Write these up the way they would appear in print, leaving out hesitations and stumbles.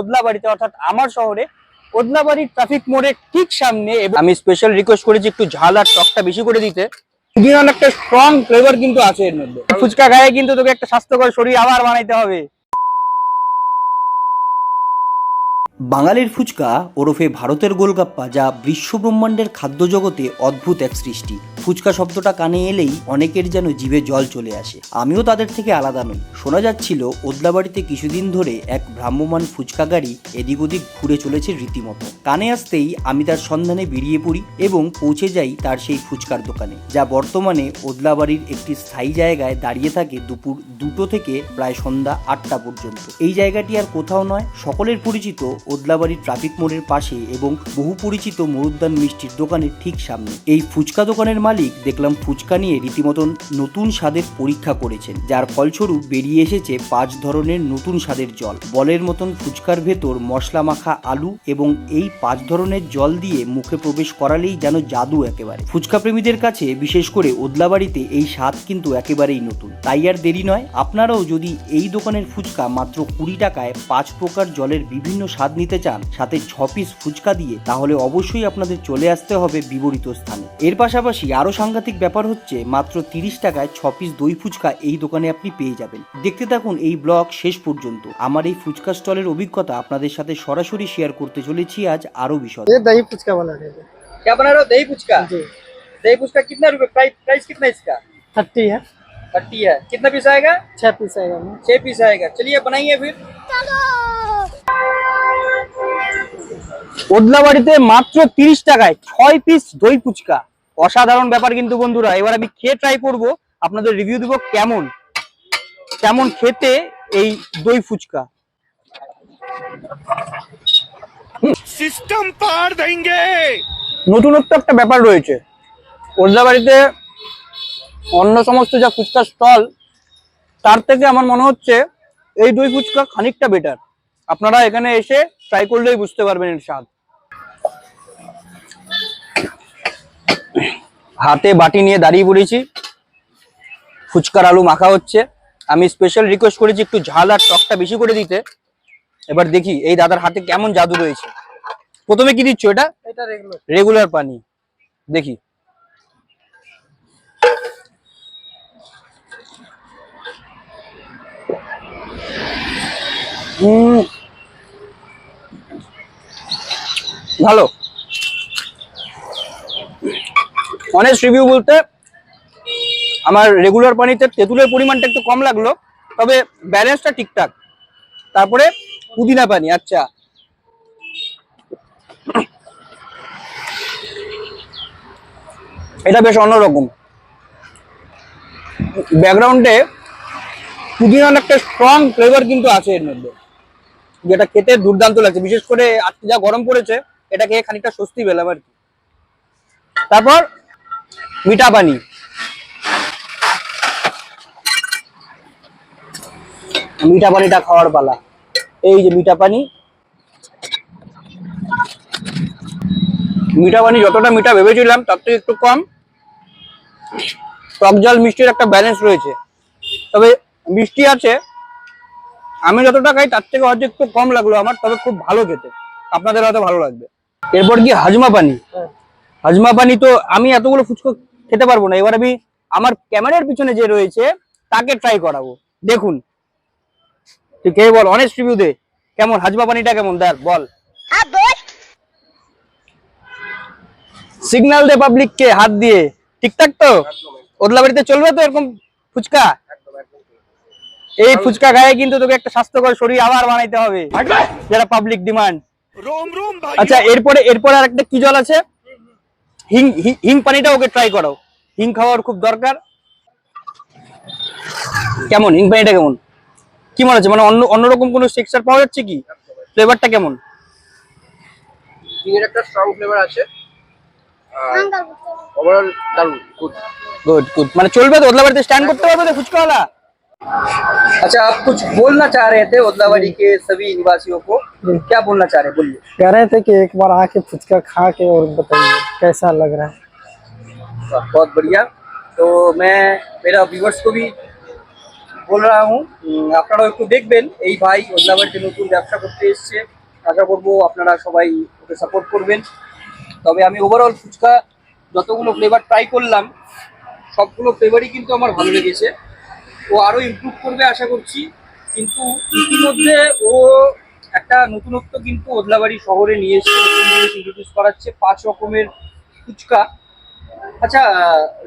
ওদলাবাড়িতে অর্থাৎ আমার শহরে ওদলাবাড়ির ট্রাফিক মোড়ের ঠিক সামনে। আমি স্পেশাল রিকোয়েস্ট করেছি একটু ঝাল আর টকটা বেশি করে দিতে। একটা স্ট্রং ফ্লেভার কিন্তু আছে এর মধ্যে। ফুচকা গায়ে কিন্তু তোকে একটা স্বাস্থ্যকর শরীর আবার বানাইতে হবে। বাঙালির ফুচকা ওরফে ভারতের গোলগাপ্পা, যা বিশ্বব্রহ্মাণ্ডের খাদ্য জগতে অদ্ভুত এক সৃষ্টি। ফুচকা শব্দটা কানে এলেই অনেকের যেন জিভে জল চলে আসে। আমিও তাদের থেকে আলাদা নই। শোনা যাচ্ছিল ওদলাবাড়িতে কিছুদিন ধরে এক ভ্রাম্যমাণ ফুচকা গাড়ি এদিক ওদিক ঘুরে চলেছে রীতিমতো। কানে আসতেই আমি তার সন্ধানে বেরিয়ে পড়ি এবং পৌঁছে যাই তার সেই ফুচকার দোকানে, যা বর্তমানে ওদলাবাড়ির একটি স্থায়ী জায়গায় দাঁড়িয়ে থাকে দুপুর 2টো থেকে প্রায় সন্ধ্যা 8টা পর্যন্ত। এই জায়গাটি আর কোথাও নয়, সকলের পরিচিত ওদলাবাড়ির ট্রাফিক মোড়ের পাশে এবং বহু পরিচিত মরুদ্যান মিষ্টির দোকানের ঠিক সামনে। এই ফুচকা দোকানের মালিক দেখলাম ফুচকা নিয়ে রীতিমতন নতুন স্বাদের পরীক্ষা করেছেন, যার ফলস্বরূপ বেরিয়ে এসেছে 5 ধরনের নতুন স্বাদের জল। বলের মতন ফুচকার ভেতর মশলা মাখা আলু এবং এই 5 ধরনের জল দিয়ে মুখে প্রবেশ করালেই যেন জাদু একেবারে। ফুচকা প্রেমীদের কাছে, বিশেষ করে ওদলাবাড়িতে এই স্বাদ কিন্তু একেবারেই নতুন। তাই আর দেরি নয়, আপনারাও যদি এই দোকানের ফুচকা মাত্র 20 টাকায় 5 প্রকার জলের বিভিন্ন স্বাদ নিতে চান, সাথে 6 পিস ফুচকা দিয়ে, তাহলে অবশ্যই আপনাদের চলে আসতে হবে বিবরিত স্থানে। এর পাশাপাশি আরো সাংঘাতিক ব্যাপার হচ্ছে, মাত্র 30 টাকায় 6 পিস দই ফুচকা এই দোকানে আপনি পেয়ে যাবেন। দেখতে থাকুন এই ব্লগ শেষ পর্যন্ত। আমার এই ফুচকা স্টলের অভিজ্ঞতা আপনাদের সাথে সরাসরি শেয়ার করতে চলেছি আজ আরো বিশদ। दही फुचका बना रहे हैं। क्या बना रहे हो? दही फुचका। जी। दही फुचका कितना रुपए? प्राइस कितना इसका? 30 है। 30 है। कितना पीस आएगा? 6 पीस आएगा। 6 पीस आएगा। चलिए बनाइए फिर। ওদলাবাড়িতে মাত্র 30 টাকায় 6 পিস দই ফুচকা, অসাধারণ ব্যাপার কিন্তু বন্ধুরা। এবার আমি খেয়ে ট্রাই করব, আপনাদের রিভিউ দিব কেমন খেতে এই দই ফুচকা। সিস্টেম পার দেंगे। নতুনত্ব একটা ব্যাপার রয়েছে ওদলাবাড়িতে। অন্য সমস্ত যা ফুচকা স্টল, তার থেকে আমার মনে হচ্ছে এই দই ফুচকা খানিকটা বেটার। আপনারা এখানে এসে ট্রাই করলেই বুঝতে পারবেন এর স্বাদ। হাতে বাটি নিয়ে দাঁড়িয়ে পড়েছি, ফুচকার আলু মাখা হচ্ছে। আমি স্পেশাল রিকোয়েস্ট করেছি একটু ঝাল আর টকটা বেশি করে দিতে। এবার দেখি এই দাদার হাতে কেমন জাদু রয়েছে। প্রথমে কি দিচ্ছ? এটা রেগুলার পানি। দেখি। ভালো। অনেস্ট রিভিউ বলতে, আমার রেগুলার পানিতে তেঁতুলের পরিমাণটা একটু কম লাগলো, তবে ব্যালেন্সটা ঠিকঠাক। তারপরে পুদিনা পানি। আচ্ছা, এটা বেশ অন্যরকম। ব্যাকগ্রাউন্ডে পুদিনার একটা স্ট্রং ফ্লেভার কিন্তু আছে এর মধ্যে, যেটা খেতে দুর্দান্ত লাগছে। বিশেষ করে আজকে যা গরম পড়েছে, এটা খেয়ে খানিকটা স্বস্তি পেলাম আর কি। তারপর মিঠা পানি। মিঠা পানিটা খাওয়ার পালা। এই যে মিঠা পানি। মিঠা পানি যতটা মিঠা ভেবেছিলাম তার থেকে একটু কম। টক জল মিষ্টির একটা ব্যালেন্স রয়েছে, তবে মিষ্টি আছে। আমি যতটা খাই তার থেকে হয়তো একটু কম লাগলো আমার, তবে খুব ভালো খেতে। আপনাদের হয়তো ভালো লাগবে। এরপর কি হাজমা পানি। হাজমা পানি তো আমি এতগুলো ফুচকা খেতে পারবো না। এবার আমি আমার ক্যামেরার পিছনে যে রয়েছে তাকে ট্রাই করাবো। দেখুন, তুই খেয়ে বল, অনেস্ট রিভিউ দে, কেমন হাজমা পানিটা কেমন দেখ বল। সিগন্যাল দে পাবলিককে হাত দিয়ে। ঠিকঠাক তো? ওদলাবাড়িতে চলবে তো এরকম ফুচকা? এই ফুচকা গায়ে কিন্তু তোকে একটা স্বাস্থ্যকর শরীর আবার বানাইতে হবে, যেটা পাবলিক ডিমান্ড। আচ্ছা, এরপরে আর একটা কি জল আছে? হিং পানিটা ওকে ট্রাই করো। হিং খাওয়ার খুব দরকার। কেমন হিং পানিটা কেমন? কি মনে হচ্ছে? মানে অন্যরকম কোনো টেক্সচার পাওয়া যাচ্ছে কি? ফ্লেভারটা কেমন? হিংয়ের একটা স্ট্রং ফ্লেভার আছে। ওভারঅল দারুণ, গুড। মানে চলবে তো? ওদলাবাড়িতে স্ট্যান্ড করতে পারবে তো ফুচকাওয়ালা? अच्छा, आप कुछ बोलना चाह रहे थे ओदलाबाड़ी के सभी निवासियों को, क्या बोलना चाह रहे? बोलिए। कह रहे थे कि एक बार आके फुचका खा के और बताइए कैसा लग रहा है। बहुत बढ़िया। तो मैं मेरा व्यूअर्स को भी बोल रहा हूँ আপনারাও একটু দেখবেন। এই ভাই ওদলাবাড়িতে নতুন ব্যবসা করতে এসেছে, আশা করবো আপনারা সবাই ওকে সাপোর্ট করবেন। তবে আমি ওভারঅল ফুচকা যতগুলো ফ্লেভার ট্রাই করলাম সবগুলো ফ্লেভারই কিন্তু আমার ভালো লেগেছে। ও আরো ইমপ্রুভ করবে আশা করছি, কিন্তু ইতিমধ্যে ও একটা নতুনত্ব কিন্তু ওদলাবাড়ি শহরে নিয়ে এসে ইন্ট্রোডিউস করাচ্ছে 5 রকমের ফুচকা। अच्छा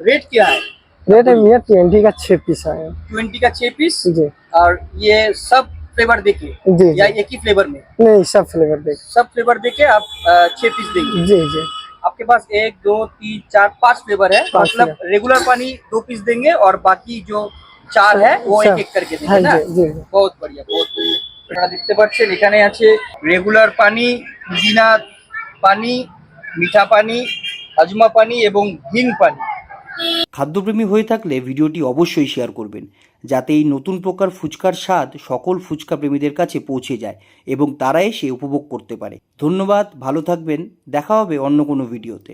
रेट क्या है? रेट है भैया 20 का 6 पीस है 20 का 6 पीस जी और ये सब फ्लेवर देके जी या जी एक ही फ्लेवर में? नहीं सब फ्लेवर देख सब फ्लेवर देके आप 6 पीस देंगे। जी जी आपके पास 1 2 3 4 5 फ्लेवर है, 5 मतलब रेगुलर पानी 2 पीस देंगे और बाकी जो 4 है वो सब। एक एक करके हाँ देंगे ना। जी जी बहुत बढ़िया बहुत बढ़िया। আপনারা দেখতে পাচ্ছেন এখানে আছে রেগুলার পানি, পুদিনা পানি, মিঠা পানি, হাজমা পানি এবং হিং পানি। খাদ্যপ্রেমী হয়ে থাকলে ভিডিওটি অবশ্যই শেয়ার করবেন, যাতে এই নতুন প্রকার ফুচকার স্বাদ সকল ফুচকা প্রেমীদের কাছে পৌঁছে যায় এবং তারা এসে উপভোগ করতে পারে। ধন্যবাদ, ভালো থাকবেন, দেখা হবে অন্য কোনো ভিডিওতে।